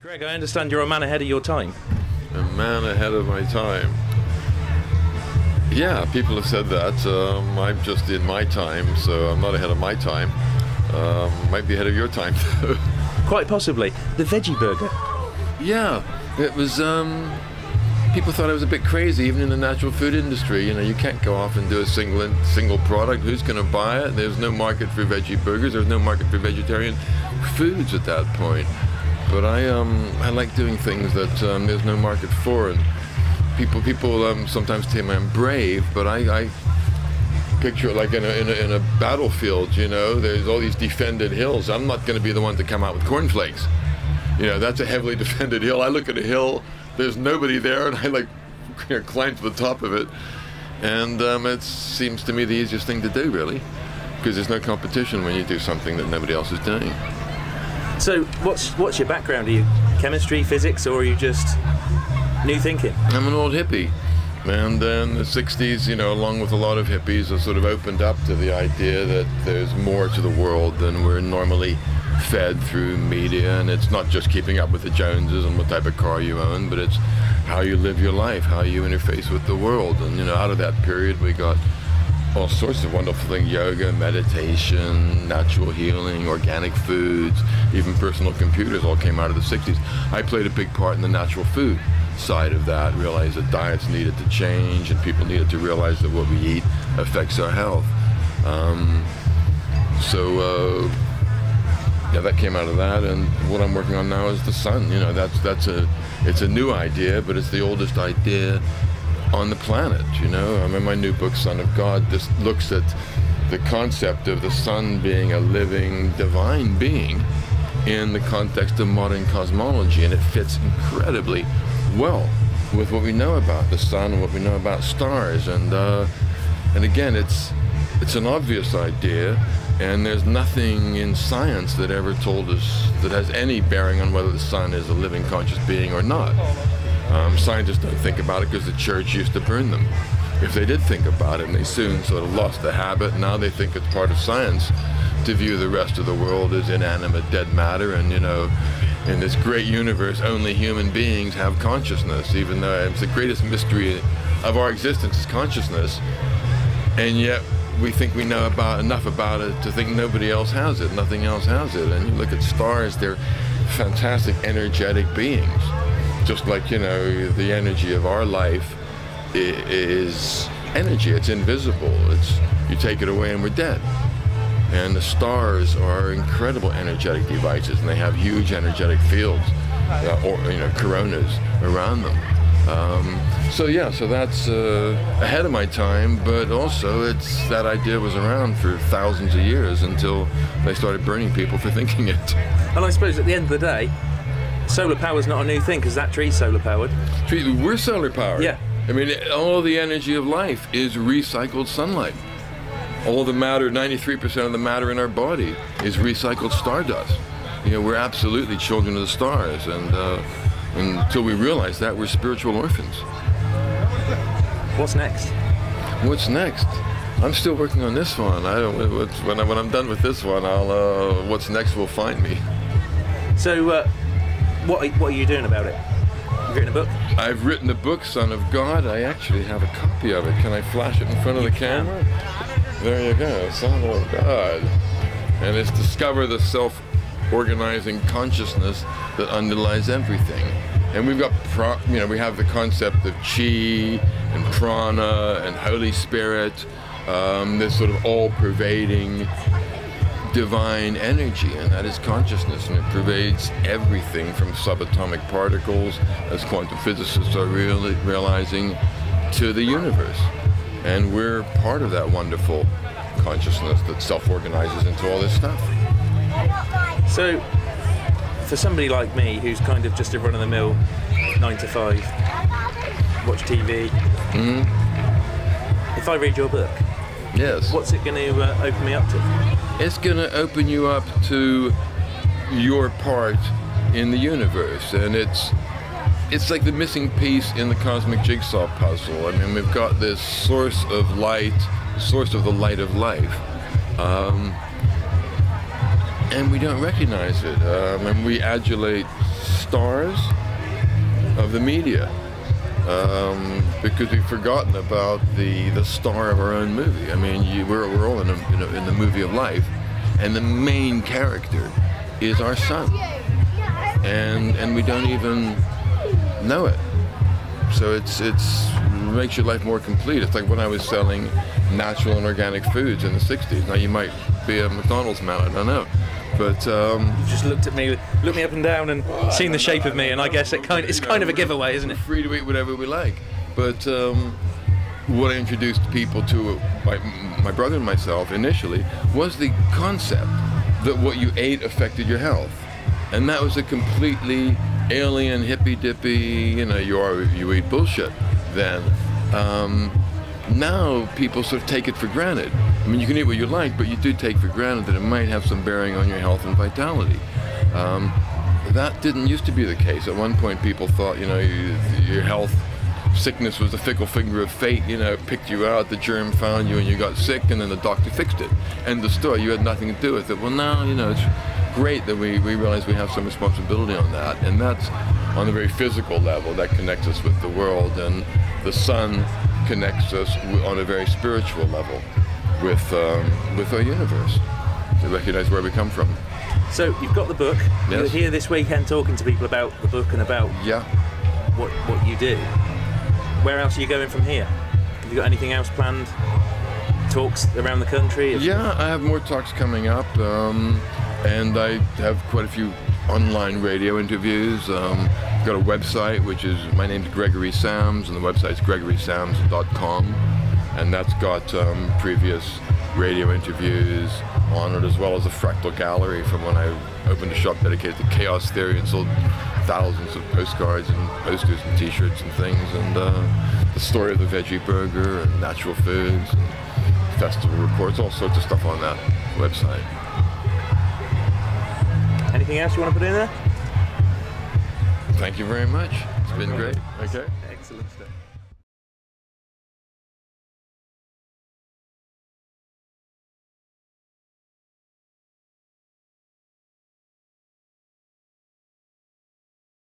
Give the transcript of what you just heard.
Greg, I understand you're a man ahead of your time. A man ahead of my time. Yeah, people have said that. I'm just in my time, so I'm not ahead of my time. Might be ahead of your time, though. Quite possibly. The veggie burger. Yeah, it was, people thought I was a bit crazy, even in the natural food industry. You know, you can't go off and do a single product. Who's going to buy it? There's no market for veggie burgers. There's no market for vegetarian foods at that point. But I like doing things that there's no market for, and people sometimes say I'm brave, but I picture it like in a battlefield. You know, there's all these defended hills. I'm not going to be the one to come out with cornflakes. You know, that's a heavily defended hill. I look at a hill, there's nobody there, and I climb to the top of it, and it seems to me the easiest thing to do, really, because there's no competition when you do something that nobody else is doing. So, what's your background? Are you chemistry, physics, or are you just new thinking? I'm an old hippie, and in the 60s, you know, along with a lot of hippies, I sort of opened up to the idea that there's more to the world than we're normally fed through media, and it's not just keeping up with the Joneses and what type of car you own, but it's how you live your life, how you interface with the world. And, you know, out of that period, we got all sorts of wonderful things: yoga, meditation, natural healing, organic foods, even personal computers all came out of the 60s. I played a big part in the natural food side of that, realized that diets needed to change and people needed to realize that what we eat affects our health. Yeah, that came out of that, and what I'm working on now is the sun. You know, it's a new idea, but it's the oldest idea on the planet. You know, I mean, my new book, Son of God, just looks at the concept of the sun being a living, divine being in the context of modern cosmology, and it fits incredibly well with what we know about the sun and what we know about stars. And again, it's an obvious idea, and there's nothing in science that ever told us that has any bearing on whether the sun is a living, conscious being or not. Scientists don't think about it because the church used to burn them. If they did think about it, and they soon sort of lost the habit, now they think it's part of science to view the rest of the world as inanimate, dead matter. And, you know, in this great universe, only human beings have consciousness, even though it's the greatest mystery of our existence is consciousness. And yet we think we know enough about it to think nobody else has it, nothing else has it. And you look at stars, they're fantastic, energetic beings. Just like, you know, the energy of our life is energy. It's invisible. You take it away and we're dead. And the stars are incredible energetic devices, and they have huge energetic fields, or, you know, coronas around them. So that's ahead of my time, but also that idea was around for thousands of years until they started burning people for thinking it. And I suppose at the end of the day, solar power is not a new thing, because that tree's solar powered. We're solar powered. Yeah. I mean, all the energy of life is recycled sunlight. All the matter, 93% of the matter in our body is recycled stardust. You know, we're absolutely children of the stars, and until we realize that, we're spiritual orphans. What's next? What's next? I'm still working on this one. When I'm done with this one, what's next will find me. So, what are you doing about it? You've written a book? I've written a book, Son of God. I actually have a copy of it. Can I flash it in front of the camera? There you go, Son of God. And it's discover the self-organizing consciousness that underlies everything. And we've got, we have the concept of chi and prana and Holy Spirit, this sort of all-pervading divine energy, and that is consciousness, and it pervades everything from subatomic particles, as quantum physicists are realizing, to the universe. And we're part of that wonderful consciousness that self-organizes into all this stuff. So, for somebody like me, who's kind of just a run-of-the-mill 9 to 5, watch TV, if I read your book, yes, what's it going to open me up to? It's going to open you up to your part in the universe, and it's like the missing piece in the cosmic jigsaw puzzle. I mean, we've got this source of light, source of the light of life. and we don't recognize it. And we adulate stars of the media because we've forgotten about the star of our own movie. I mean, we're all in the movie of life, and the main character is our son, and we don't even know it. So it makes your life more complete. It's like when I was selling natural and organic foods in the 60s. Now you might be a McDonald's man, I don't know. But you just looked me up and down and seen the shape of me, and I guess it's kind of a giveaway, isn't it? We're free to eat whatever we like. But what I introduced people to, my brother and myself initially, was the concept that what you ate affected your health. And that was a completely alien, hippy-dippy, you eat bullshit then. Now people sort of take it for granted. I mean, you can eat what you like, but you do take for granted that it might have some bearing on your health and vitality. That didn't used to be the case. At one point people thought, your health, sickness was the fickle finger of fate, picked you out, the germ found you and you got sick, and then the doctor fixed it. End of story, you had nothing to do with it. Well, now, it's great that we realize we have some responsibility on that, and that's on a very physical level that connects us with the world, and the sun connects us on a very spiritual level with our universe, to recognize where we come from. So you've got the book. Yes. You're here this weekend talking to people about the book and about what you do. Where else are you going from here? Have you got anything else planned? Talks around the country? Yeah, I have more talks coming up, and I have quite a few online radio interviews. I've got a website, my name's Gregory Sams, and the website's gregorysams.com, and that's got previous radio interviews on it, as well as a fractal gallery from when I opened a shop dedicated to chaos theory and sold thousands of postcards and posters and t-shirts and things, and the story of the veggie burger and natural foods and festival reports, all sorts of stuff on that website. Anything else you want to put in there? Thank you very much. It's been great. Okay. Excellent stuff.